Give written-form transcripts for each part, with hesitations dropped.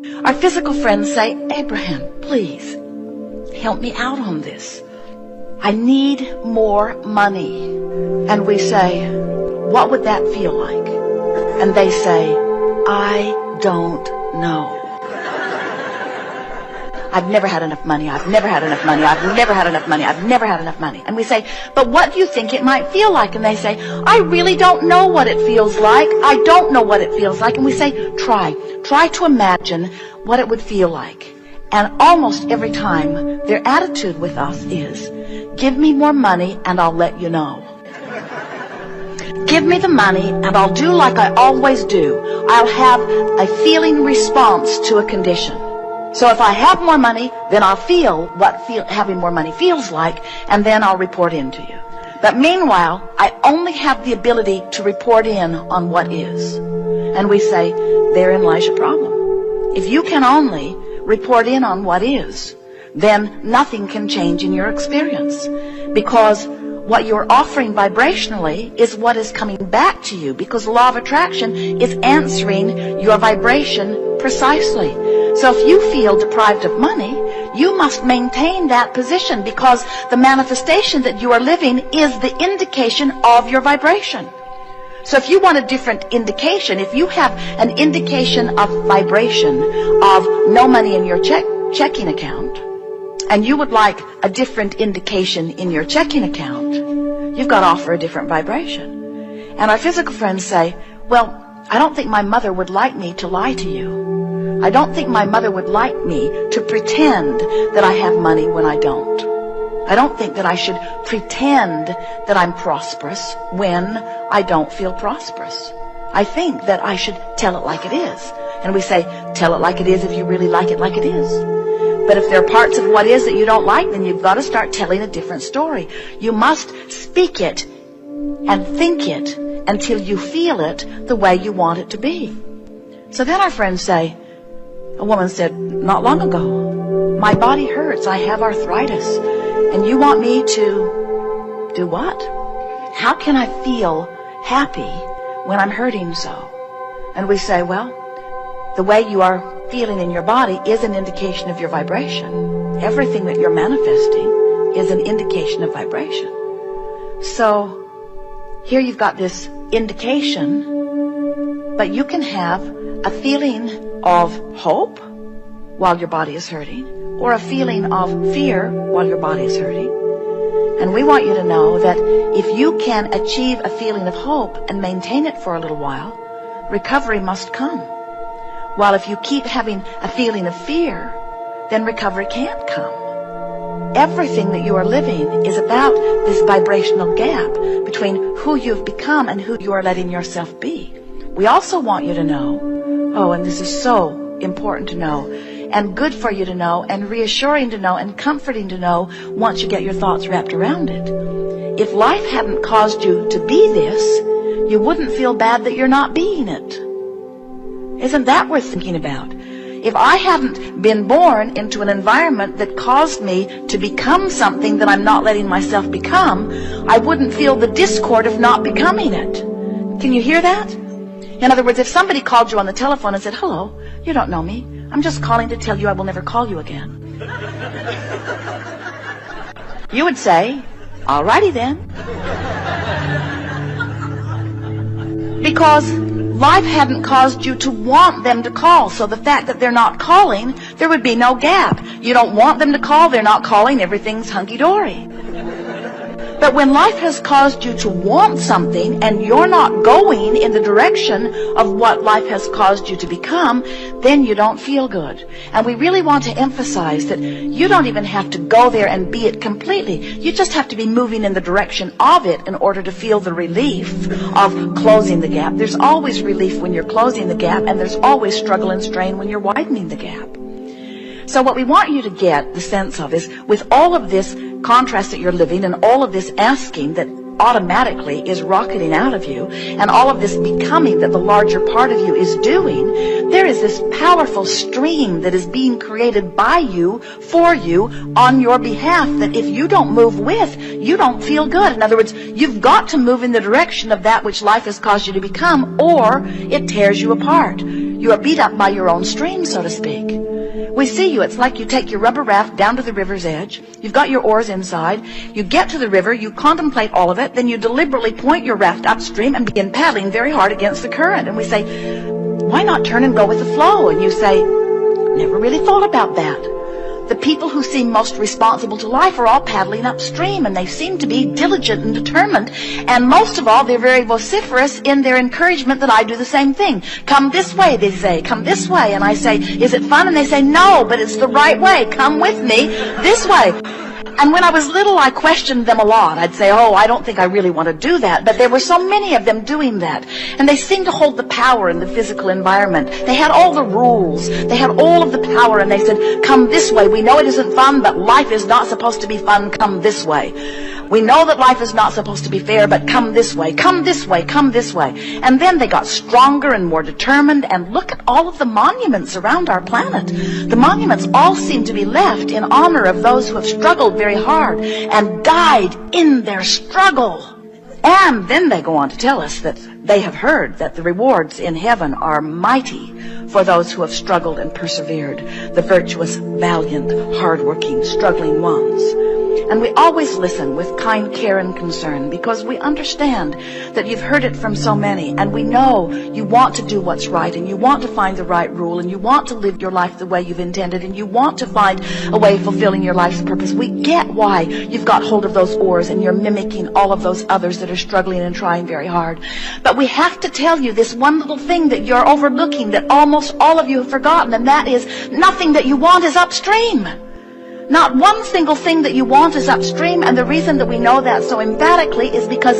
Our physical friends say, Abraham, please help me out on this. I need more money. And we say, what would that feel like? And they say, I don't know. I've never had enough money. I've never had enough money. I've never had enough money. I've never had enough money. And we say, but what do you think it might feel like? And they say, I really don't know what it feels like. I don't know what it feels like. And we say, try to imagine what it would feel like. And almost every time, their attitude with us is, give me more money and I'll let you know. Give me the money and I'll do like I always do. I'll have a feeling response to a condition. So if I have more money, then I'll feel what having more money feels like, and then I'll report in to you. But meanwhile, I only have the ability to report in on what is. And we say, therein lies your problem. If you can only report in on what is, then nothing can change in your experience. Because what you're offering vibrationally is what is coming back to you, because the law of attraction is answering your vibration precisely. So if you feel deprived of money, you must maintain that position, because the manifestation that you are living is the indication of your vibration. So if you want a different indication, if you have an indication of vibration of no money in your checking account, and you would like a different indication in your checking account, you've got to offer a different vibration. And our physical friends say, well, I don't think my mother would like me to lie to you. I don't think my mother would like me to pretend that I have money when I don't. I don't think that I should pretend that I'm prosperous when I don't feel prosperous. I think that I should tell it like it is. And we say, tell it like it is if you really like it like it is. But if there are parts of what is that you don't like, then you've got to start telling a different story. You must speak it and think it until you feel it the way you want it to be. So then our friends say, a woman said not long ago, my body hurts, I have arthritis, and you want me to do what? How can I feel happy when I'm hurting so? And we say, well, the way you are feeling in your body is an indication of your vibration. Everything that you're manifesting is an indication of vibration. So here you've got this indication, but you can have a feeling of hope while your body is hurting, or a feeling of fear while your body is hurting. And we want you to know that if you can achieve a feeling of hope and maintain it for a little while, recovery must come. While if you keep having a feeling of fear, then recovery can't come. Everything that you are living is about this vibrational gap between who you've become and who you are letting yourself be. We also want you to know, oh, and this is so important to know, and good for you to know, and reassuring to know, and comforting to know once you get your thoughts wrapped around it. If life hadn't caused you to be this, you wouldn't feel bad that you're not being it. Isn't that worth thinking about? If I hadn't been born into an environment that caused me to become something that I'm not letting myself become, I wouldn't feel the discord of not becoming it. Can you hear that? In other words, if somebody called you on the telephone and said, hello, you don't know me, I'm just calling to tell you I will never call you again. You would say, alrighty then. Because life hadn't caused you to want them to call. So the fact that they're not calling, there would be no gap. You don't want them to call, they're not calling, everything's hunky-dory. But when life has caused you to want something and you're not going in the direction of what life has caused you to become, then you don't feel good. And we really want to emphasize that you don't even have to go there and be it completely. You just have to be moving in the direction of it in order to feel the relief of closing the gap. There's always relief when you're closing the gap, and there's always struggle and strain when you're widening the gap. So what we want you to get the sense of is, with all of this contrast that you're living and all of this asking that automatically is rocketing out of you, and all of this becoming that the larger part of you is doing, there is this powerful stream that is being created by you, for you, on your behalf, that if you don't move with, you don't feel good. In other words, you've got to move in the direction of that which life has caused you to become, or it tears you apart. You are beat up by your own stream, so to speak. We see you. It's like you take your rubber raft down to the river's edge. You've got your oars inside. You get to the river. You contemplate all of it. Then you deliberately point your raft upstream and begin paddling very hard against the current. And we say, why not turn and go with the flow? And you say, never really thought about that. The people who seem most responsible to life are all paddling upstream, and they seem to be diligent and determined. And most of all, they're very vociferous in their encouragement that I do the same thing. Come this way, they say. Come this way. And I say, is it fun? And they say, no, but it's the right way. Come with me this way. And when I was little, I questioned them a lot. I'd say, oh, I don't think I really want to do that. But there were so many of them doing that. And they seemed to hold the power in the physical environment. They had all the rules. They had all of the power. And they said, come this way. We know it isn't fun, but life is not supposed to be fun. Come this way. We know that life is not supposed to be fair, but come this way. Come this way. Come this way. And then they got stronger and more determined. And look at all of the monuments around our planet. The monuments all seem to be left in honor of those who have struggled very hard and died in their struggle. And then they go on to tell us that they have heard that the rewards in heaven are mighty for those who have struggled and persevered, the virtuous, valiant, hardworking, struggling ones. And we always listen with kind care and concern because we understand that you've heard it from so many, and we know you want to do what's right, and you want to find the right rule, and you want to live your life the way you've intended, and you want to find a way of fulfilling your life's purpose. We get why you've got hold of those oars and you're mimicking all of those others that are struggling and trying very hard. But we have to tell you this one little thing that you're overlooking, that almost all of you have forgotten, and that is nothing that you want is upstream. Not one single thing that you want is upstream, and the reason that we know that so emphatically is because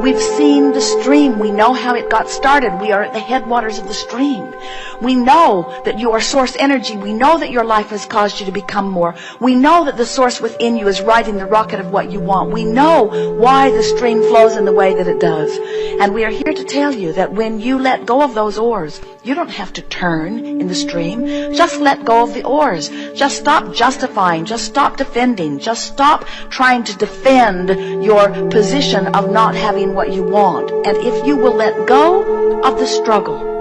we've seen the stream. We know how it got started. We are at the headwaters of the stream. We know that you are source energy. We know that your life has caused you to become more. We know that the source within you is riding the rocket of what you want. We know why the stream flows in the way that it does. And we are here to tell you that when you let go of those oars, you don't have to turn in the stream. Just let go of the oars. Just stop justifying. Just stop defending. Just stop trying to defend your position of not having what you want. And if you will let go of the struggle,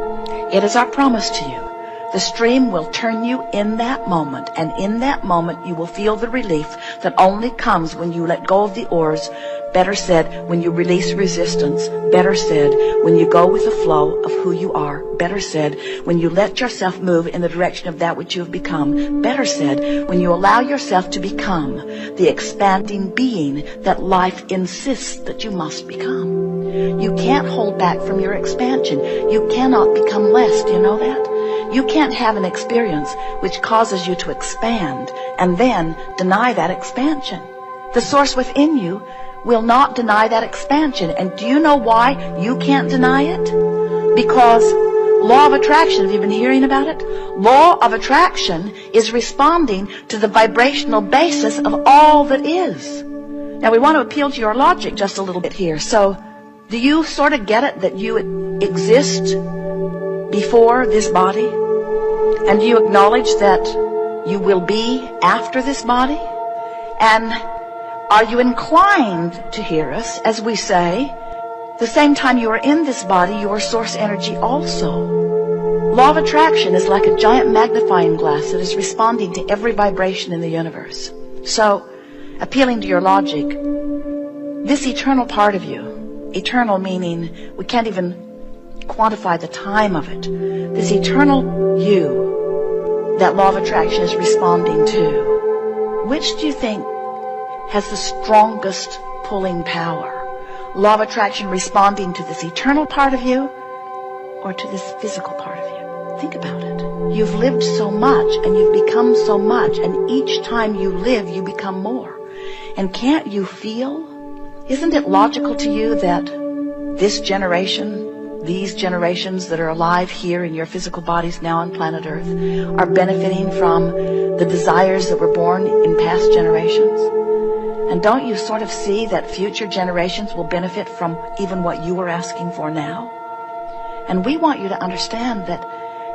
it is our promise to you, the stream will turn you in that moment, and in that moment you will feel the relief that only comes when you let go of the oars. Better said, when you release resistance. Better said, when you go with the flow of who you are. Better said, when you let yourself move in the direction of that which you have become. Better said, when you allow yourself to become the expanding being that life insists that you must become. You can't hold back from your expansion. You cannot become less. Do you know that? You can't have an experience which causes you to expand and then deny that expansion. The source within you will not deny that expansion. And do you know why you can't deny it? Because law of attraction, have you been hearing about it? Law of attraction is responding to the vibrational basis of all that is. Now we want to appeal to your logic just a little bit here. So do you sort of get it that you exist before this body? And do you acknowledge that you will be after this body? And are you inclined to hear us as we say, the same time you are in this body, you are source energy also? Law of attraction is like a giant magnifying glass that is responding to every vibration in the universe. So, appealing to your logic, this eternal part of you, eternal meaning we can't even quantify the time of it, this eternal you that law of attraction is responding to, which do you think has the strongest pulling power? Law of attraction responding to this eternal part of you or to this physical part of you? Think about it. You've lived so much and you've become so much, and each time you live you become more. And can't you feel? Isn't it logical to you that this generation, these generations that are alive here in your physical bodies now on planet Earth are benefiting from the desires that were born in past generations? And don't you sort of see that future generations will benefit from even what you are asking for now? And we want you to understand that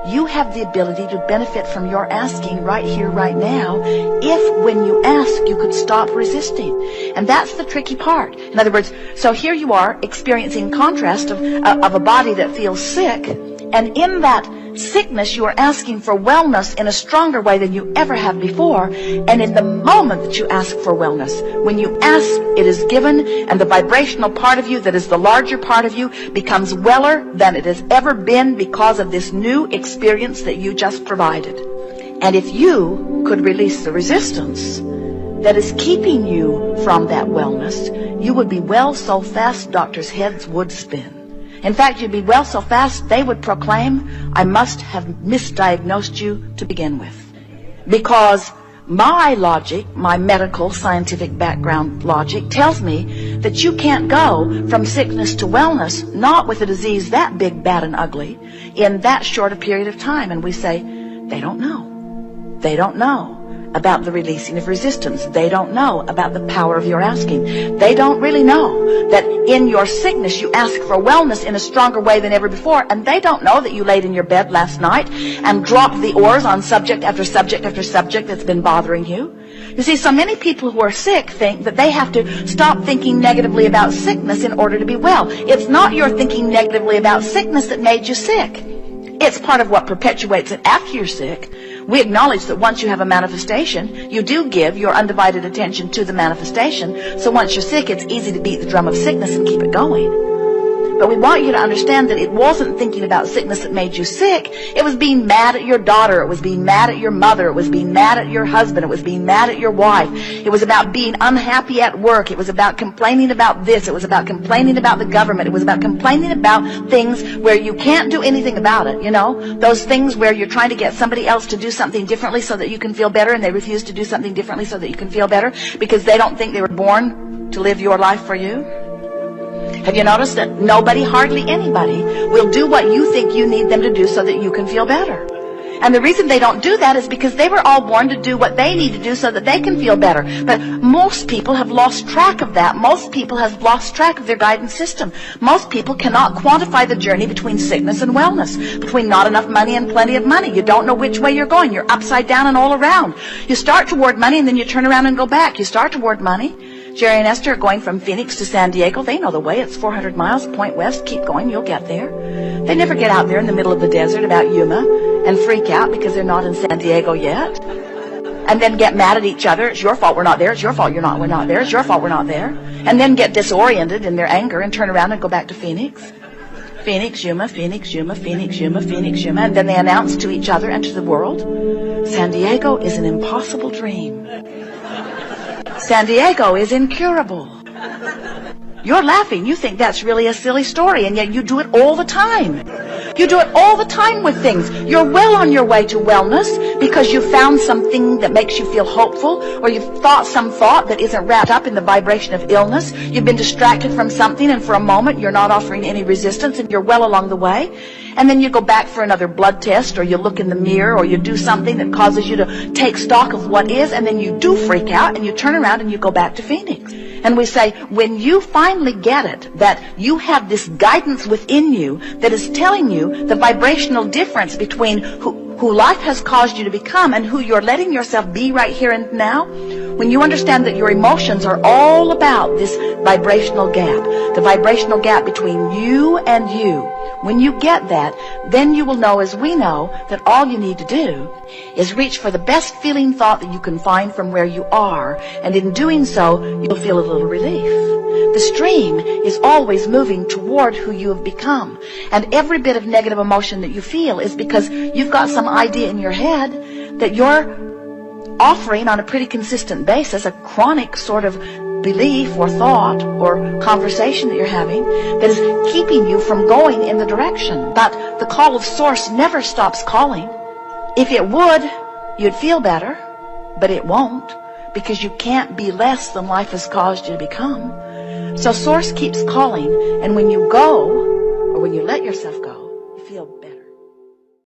you have the ability to benefit from your asking right here, right now, if when you ask, you could stop resisting. And that's the tricky part. In other words, so here you are experiencing contrast of a body that feels sick, and in that sickness, you are asking for wellness in a stronger way than you ever have before. And in the moment that you ask for wellness, when you ask, it is given, and the vibrational part of you that is the larger part of you becomes weller than it has ever been because of this new experience that you just provided. And if you could release the resistance that is keeping you from that wellness, you would be well so fast doctors' heads would spin. In fact, you'd be well so fast they would proclaim, I must have misdiagnosed you to begin with. Because my logic, my medical scientific background logic, tells me that you can't go from sickness to wellness, not with a disease that big, bad, and ugly, in that short a period of time. And we say, they don't know. They don't know about the releasing of resistance. They don't know about the power of your asking. They don't really know that in your sickness you ask for wellness in a stronger way than ever before. And they don't know that you laid in your bed last night and dropped the oars on subject after subject after subject that's been bothering you. You see, so many people who are sick think that they have to stop thinking negatively about sickness in order to be well. It's not your thinking negatively about sickness that made you sick. It's part of what perpetuates it after you're sick. We acknowledge that once you have a manifestation, you do give your undivided attention to the manifestation. So once you're sick, it's easy to beat the drum of sickness and keep it going. But we want you to understand that it wasn't thinking about sickness that made you sick. It was being mad at your daughter. It was being mad at your mother. It was being mad at your husband. It was being mad at your wife. It was about being unhappy at work. It was about complaining about this. It was about complaining about the government. It was about complaining about things where you can't do anything about it, you know? Those things where you're trying to get somebody else to do something differently so that you can feel better, and they refuse to do something differently so that you can feel better because they don't think they were born to live your life for you. Have you noticed that nobody, hardly anybody, will do what you think you need them to do so that you can feel better? And the reason they don't do that is because they were all born to do what they need to do so that they can feel better. But most people have lost track of that. Most people have lost track of their guidance system. Most people cannot quantify the journey between sickness and wellness, between not enough money and plenty of money. You don't know which way you're going. You're upside down and all around. You start toward money and then you turn around and go back. You start toward money. Jerry and Esther are going from Phoenix to San Diego. They know the way. It's 400 miles, point west. Keep going. You'll get there. They never get out there in the middle of the desert about Yuma and freak out because they're not in San Diego yet. And then get mad at each other. It's your fault we're not there. It's your fault we're not there. It's your fault we're not there. And then get disoriented in their anger and turn around and go back to Phoenix. Phoenix, Yuma, Phoenix, Yuma, Phoenix, Yuma, Phoenix, Yuma. And then they announce to each other and to the world, San Diego is an impossible dream. San Diego is incurable. You're laughing. You think that's really a silly story, and yet you do it all the time. You do it all the time with things. You're well on your way to wellness because you found something that makes you feel hopeful, or you've thought some thought that isn't wrapped up in the vibration of illness. You've been distracted from something, and for a moment you're not offering any resistance, and you're well along the way. And then you go back for another blood test, or you look in the mirror, or you do something that causes you to take stock of what is, and then you do freak out, and you turn around and you go back to Phoenix. And we say, when you finally get it, that you have this guidance within you that is telling you the vibrational difference between who life has caused you to become and who you're letting yourself be right here and now, when you understand that your emotions are all about this vibrational gap, the vibrational gap between you and you, when you get that, then you will know, as we know, that all you need to do is reach for the best feeling thought that you can find from where you are, and in doing so, you'll feel a little relief. The stream is always moving toward who you have become, and every bit of negative emotion that you feel is because you've got some idea in your head that you're offering on a pretty consistent basis, a chronic sort of belief or thought or conversation that you're having that is keeping you from going in the direction. But the call of Source never stops calling. If it would, you'd feel better, but it won't, because you can't be less than life has caused you to become. So Source keeps calling, and when you go, or when you let yourself go,